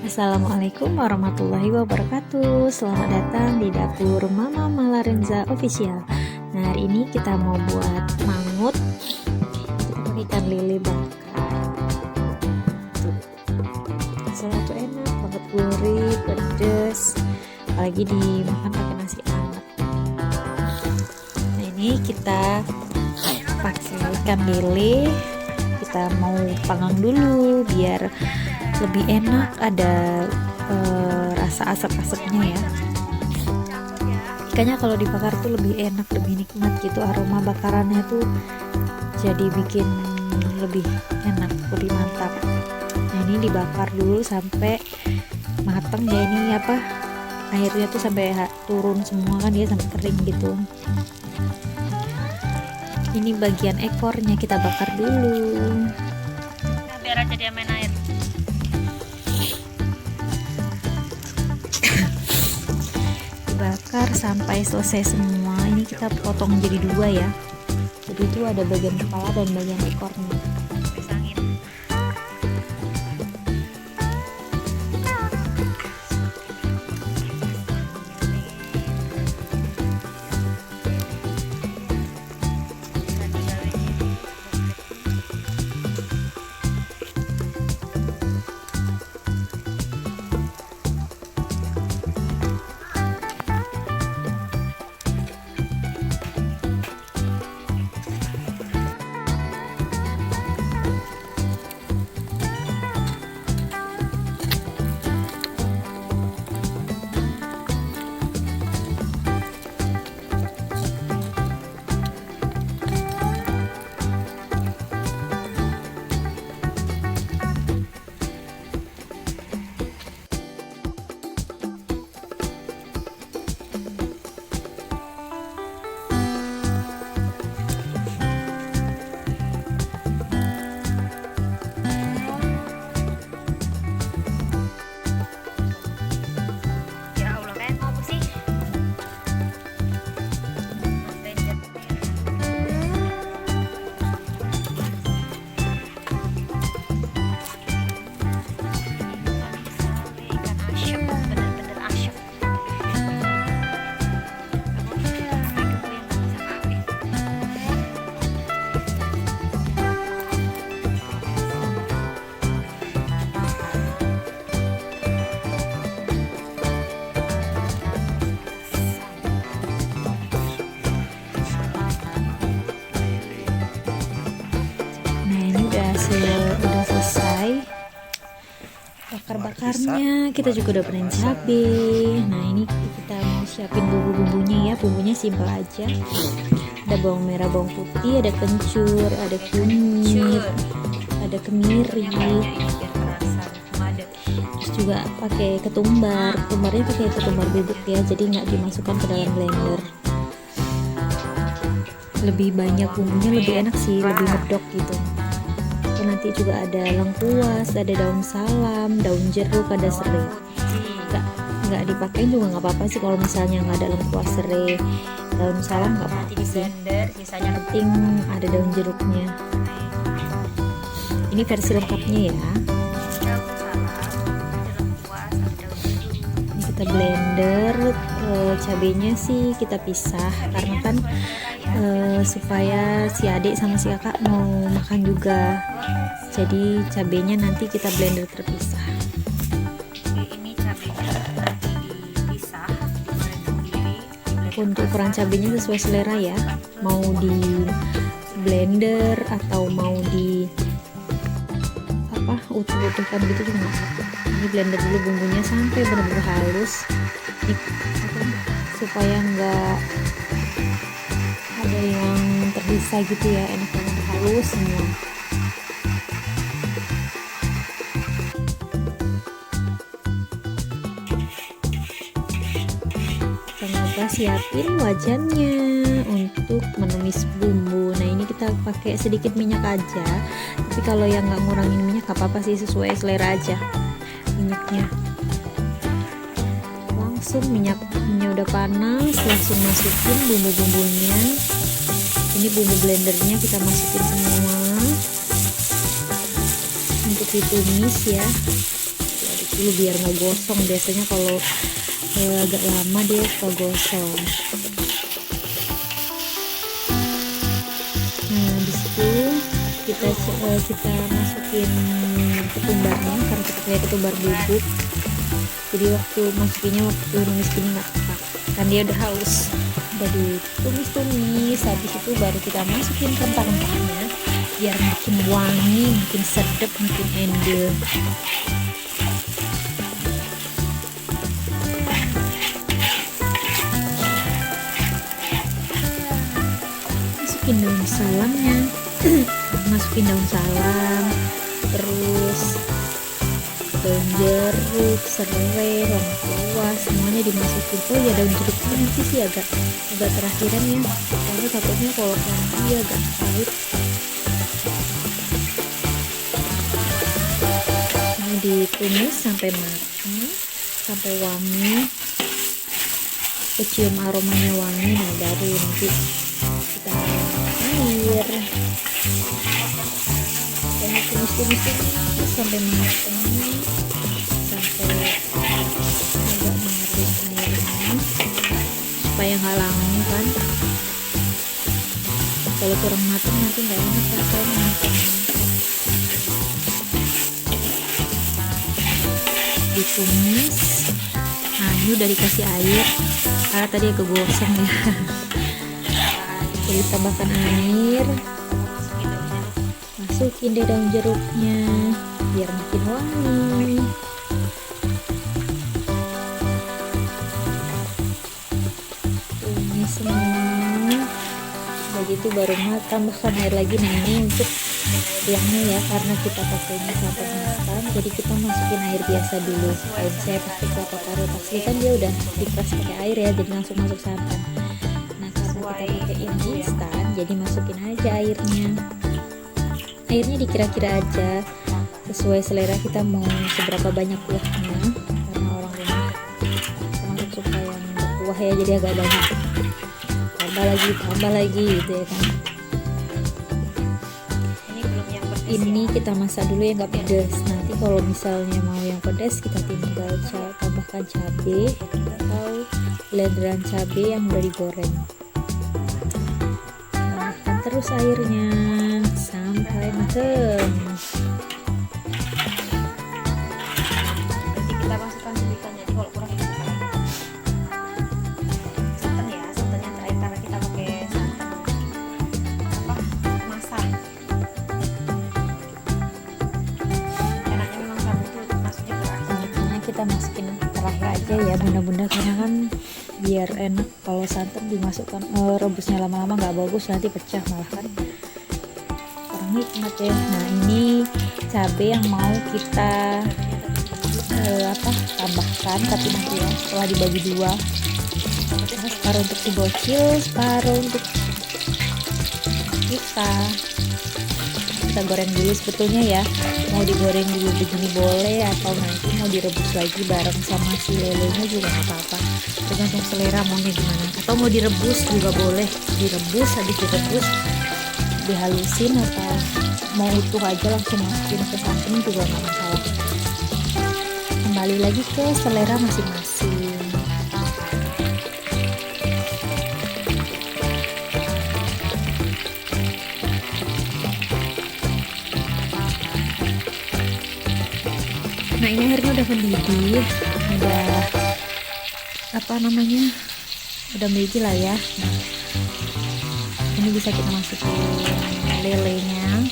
Assalamualaikum warahmatullahi wabarakatuh. Selamat datang di dapur Mama Malarenza Official. Nah, hari ini kita mau buat mangut. Kita pakai ikan lele bakar. Salah tuh enak banget, gurih, pedas, apalagi dimakan pakai nasi hangat. Nah, ini kita pakai ikan lele. Kita mau panggang dulu biar lebih enak, ada rasa asap-asapnya ya. Ikannya kalau dibakar tuh lebih enak, lebih nikmat gitu, aroma bakarannya tuh jadi bikin lebih enak, lebih mantap. Nah, ini dibakar dulu sampai mateng ya, ini airnya tuh sampai turun semua kan, dia sampai kering gitu. Ini bagian ekornya kita bakar dulu. Biar aja dia main air. Dibakar sampai selesai semua. Ini kita potong jadi dua ya, jadi itu ada bagian kepala dan bagian ekornya. Pesangin. Udah selesai bakar-bakarnya. Kita juga udah panen cabai. Nah, ini kita mau siapin bumbu-bumbunya ya. Bumbunya simpel aja. Ada bawang merah, bawang putih, ada kencur, ada kunyit, ada kemiri, terus juga pakai ketumbar. Ketumbarnya pakai ketumbar bubuk ya, jadi nggak dimasukkan ke dalam blender. Lebih banyak bumbunya, lebih enak sih, lebih medok gitu. Nanti juga ada lengkuas, ada daun salam, daun jeruk, ada serai. Nggak dipakai juga nggak apa-apa sih kalau misalnya nggak ada lengkuas, serai, daun salam nggak apa-apa sih. Sisanya Penting ada daun jeruknya. Ini versi lengkapnya ya. Ini kita blender. Cabenya sih kita pisah karena kan supaya si adik sama si kakak mau makan juga, jadi cabenya nanti kita blender terpisah. ini cabenya nanti dipisah, Untuk ukuran cabenya sesuai selera ya, mau di blender atau mau di utuh-utuhkan gitu juga nggak apa-apa. Ini blender dulu bumbunya sampai benar-benar halus, supaya nggak ada yang tersisa gitu ya, enak banget, halus semua. Kita siapin wajannya untuk menumis bumbu. Nah, ini kita pakai sedikit minyak aja, tapi kalau yang nggak ngurangin minyak gak apa-apa sih, sesuai selera aja minyaknya. Langsung minyaknya udah panas, langsung masukin bumbu-bumbunya. Ini bumbu blendernya kita masukin semua untuk ditumis ya. dulu biar nggak gosong. Biasanya kalau agak lama dia suka gosong. Nah habis itu kita masukin ketumbarnya, karena kita pakai ketumbar bubuk. Jadi waktu numis gini nggak apa, kan dia udah haus. Udah ditumis-tumis, habis itu baru kita masukin rempah-rempahnya biar makin wangi, makin sedap, makin endel. Masukin daun salamnya masukin daun salam, terus daun jeruk, serai, lengkuas, semuanya dimasukin. Oh ya, daun jeruknya nanti sih agak terakhiran ya, karena takutnya kalau nanti agak pahit. Ini ditumis sampai matang, sampai wangi, kecium aromanya wangi. Nah baru nanti kita air, dan tumis sampai matang, sampai agak mengering airnya supaya nggak langu kan. Kalau kurang matang nanti nggak enak rasanya. Ditumis. Nah ini udah dikasih air karena tadi agak gosong ya. Jadi tambahkan air, masukin deh daun jeruknya biar makin wangi. Tumis semua. Udah gitu baru tambahkan air lagi. Nah ini untuk tuangnya ya, karena kita pakainya santan instan, jadi kita masukin air biasa dulu. Kalau saya pakai kelapa parut asli kan dia udah diperas pakai air ya, jadi langsung masuk santan. Nah karena kita pakai ini instan, jadi masukin aja airnya. Airnya dikira-kira aja sesuai selera kita mau seberapa banyak kuahnya, karena orang rumah termasuk suka yang berkuah ya, jadi agak banyak, tambah lagi gitu ya kan. Ini kita masak dulu yang nggak pedas. Nanti kalau misalnya mau yang pedas, kita tinggal tambahkan cabai atau blenderan cabai yang udah digoreng. Tambahkan terus airnya sampai mateng. Nanti kita masukkan ikannya. Jadi kalau kurang kita santan ya, santannya terakhir karena kita pakai santan masak. Kita masukin terakhir aja ya bunda-bunda, karena kan biar enak. Kalau santan dimasukkan rebusnya lama-lama nggak bagus, nanti pecah malah kan kurang nikmat ya. Nah ini cabai yang mau kita tambahkan, tapi nanti ya setelah dibagi dua, separuh untuk si bocil, separuh untuk kita goreng dulu. Sebetulnya ya mau digoreng dulu begini boleh, atau nanti mau direbus lagi bareng sama si lelenya juga nggak apa-apa, tergantung selera maunya gimana. Atau mau direbus juga boleh, direbus, habis direbus dihalusin, atau mau utuh aja langsung masukin ke santan juga nggak masalah. Kembali lagi ke selera masing-masing. Nah ini airnya udah mendidih, udah udah mendidih lah ya. Nah, ini bisa kita masukin lelenya.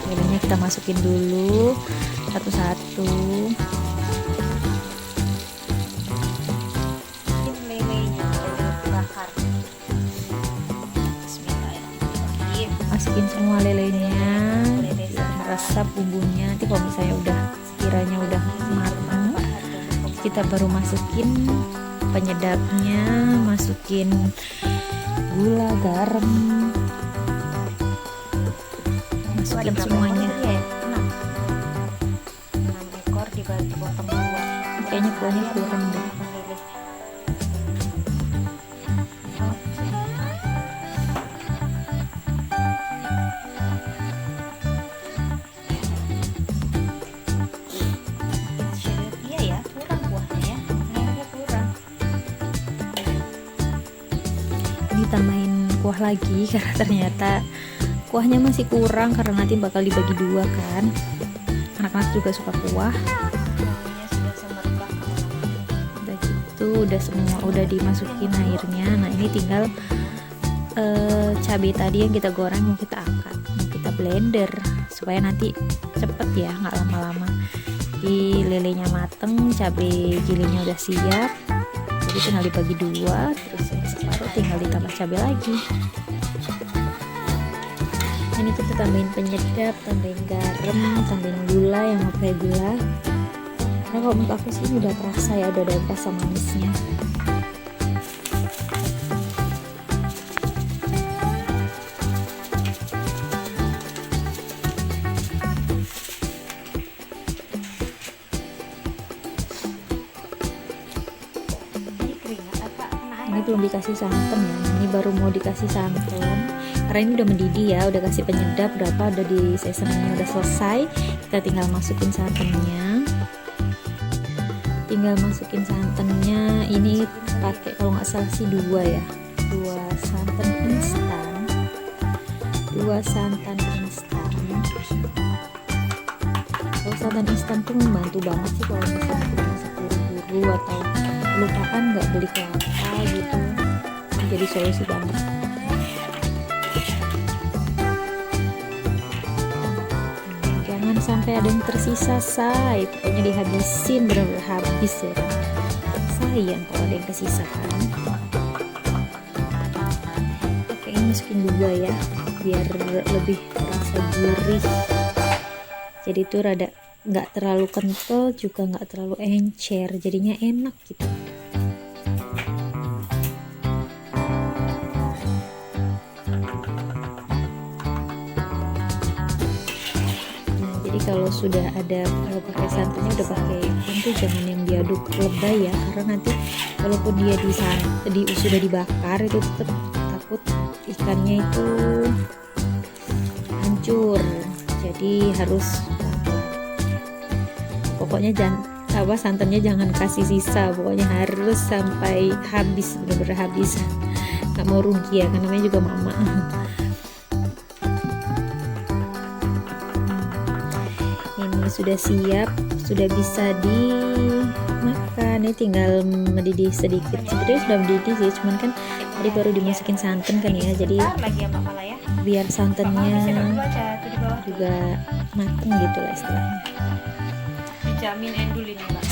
Lelenya kita masukin dulu satu-satu. Masukin semua lelenya, meresap bumbunya. Nanti kalau misalnya kiranya udah matang, kita baru masukin penyedapnya, masukin gula, garam, masukin semuanya. 6 ekor dibagi potong 2. Kayaknya kuahnya kurang deh. Iya ya, kurang kuahnya ya. Ternyata kurang. Ini tambahin kuah lagi karena ternyata kuahnya masih kurang, karena nanti bakal dibagi dua kan. Anak-anak juga suka kuah. Kuahnya sudah semerbak. Udah gitu, udah semua udah dimasukin airnya. Nah ini tinggal cabai tadi yang kita goreng mau kita angkat, mau kita blender supaya nanti cepet ya, nggak lama-lama. Di lelenya mateng, cabai gilingnya udah siap, jadi tinggal dibagi dua, terus yang separuh tinggal ditambah cabai lagi. Ini kita tambahin penyedap, tambahin garam, tambahin gula yang mau pakai gula. Karena kalau menurut aku sih ini udah terasa ya, udah ada rasa manisnya. Ini keringat apa? Ini belum dikasih santan ya, ini baru mau dikasih santan karena ini udah mendidih ya, udah kasih penyedap berapa, udah di seasoningnya udah selesai. Kita tinggal masukin santannya, ini pakai kalau nggak salah sih dua ya, dua santan instan. Kalau santan instan tuh membantu banget sih kalau misalnya kita masak buru-buru atau lupakan nggak beli kelapa gitu, jadi solusi banget. Jangan sampai ada yang tersisa, say, pokoknya dihabisin, benar-benar habis ya. Sayang kalau ada yang kesisa kan. Oke, ini masukin dua ya biar lebih rasa gurih, jadi itu rada nggak terlalu kental juga nggak terlalu encer, jadinya enak gitu. Nah, jadi kalau sudah ada, kalau pakai santannya udah pakai ikan tuh jangan yang diaduk lebay ya, karena nanti walaupun dia sudah dibakar itu tetap takut ikannya itu hancur, jadi harus pokoknya santannya jangan kasih sisa, pokoknya harus sampai habis, bener-bener habis, nggak mau rugi ya, karena namanya juga mama. Ini sudah siap, sudah bisa dimakan. Ini tinggal mendidih sedikit, sebenarnya sudah mendidih sih, cuman kan tadi baru dimasukin santan kan ya, jadi Lagi ya Mbak Mala ya. biar santannya Dulu aja tuh di bawah. juga mateng gitu lah istilahnya. Dijamin endul ini Mbak.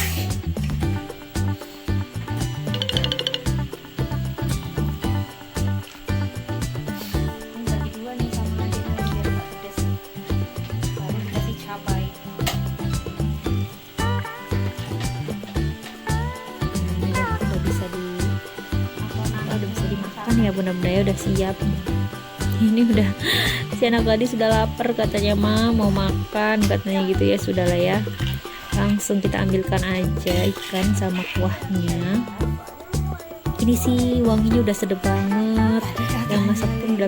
Ini bagi dua nih sama adiknya biar nggak pedes. Baru dikasih cabai. Ini udah bisa dimakan ya, benar-benar udah siap. Ini udah si anak tadi sudah lapar katanya, mau makan katanya gitu ya, sudahlah ya, langsung kita ambilkan aja ikan sama kuahnya. Ini sih wanginya udah sedap banget, yang masak pun udah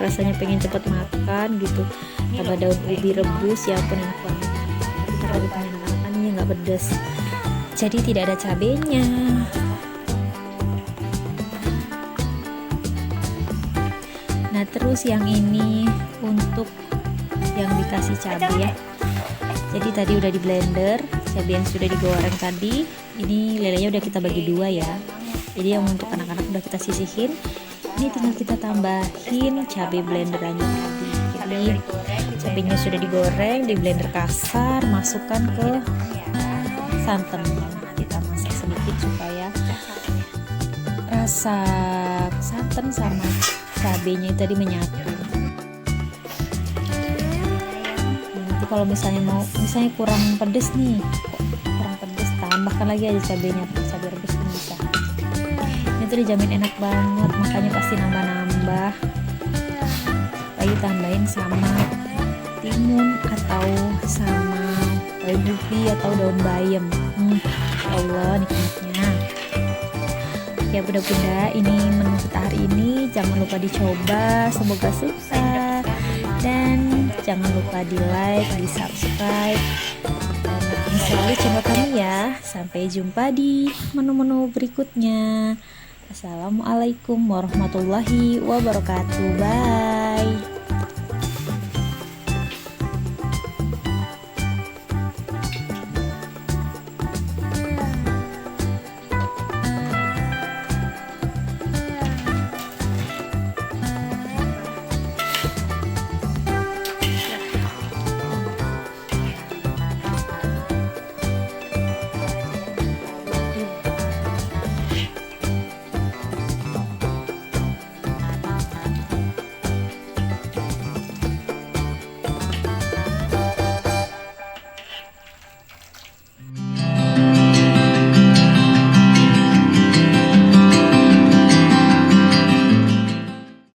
rasanya pengen cepet makan gitu. Tambah daun ubi rebus, ya ampun enak banget. Kita kalau ditanya anak-anak ini nggak pedas, jadi tidak ada cabenya. Nah terus yang ini untuk yang dikasih cabai ya, jadi tadi udah di blender cabai yang sudah digoreng tadi, ini lelenya udah kita bagi dua ya, jadi yang untuk anak-anak udah kita sisihin, ini tinggal kita tambahin cabai blenderannya tadi. Jadi cabainya sudah digoreng di blender kasar, masukkan ke santannya, kita masak sedikit supaya rasa santan sama cabenya tadi menyatu. Nanti kalau misalnya kurang pedes nih, tambahkan lagi aja cabenya, cabai rebus pun bisa. Ini tuh dijamin enak banget, makanya pasti nambah-nambah. Lagi tambahin sama timun atau sama bubi atau daun bayam. Ya Allah nikmatnya. Ya bunda-bunda, ini menu kita hari ini, jangan lupa dicoba, semoga sukses. jangan lupa di like, di subscribe, dan selalu channel kami ya. Sampai jumpa di menu-menu berikutnya. Assalamualaikum warahmatullahi wabarakatuh. Bye.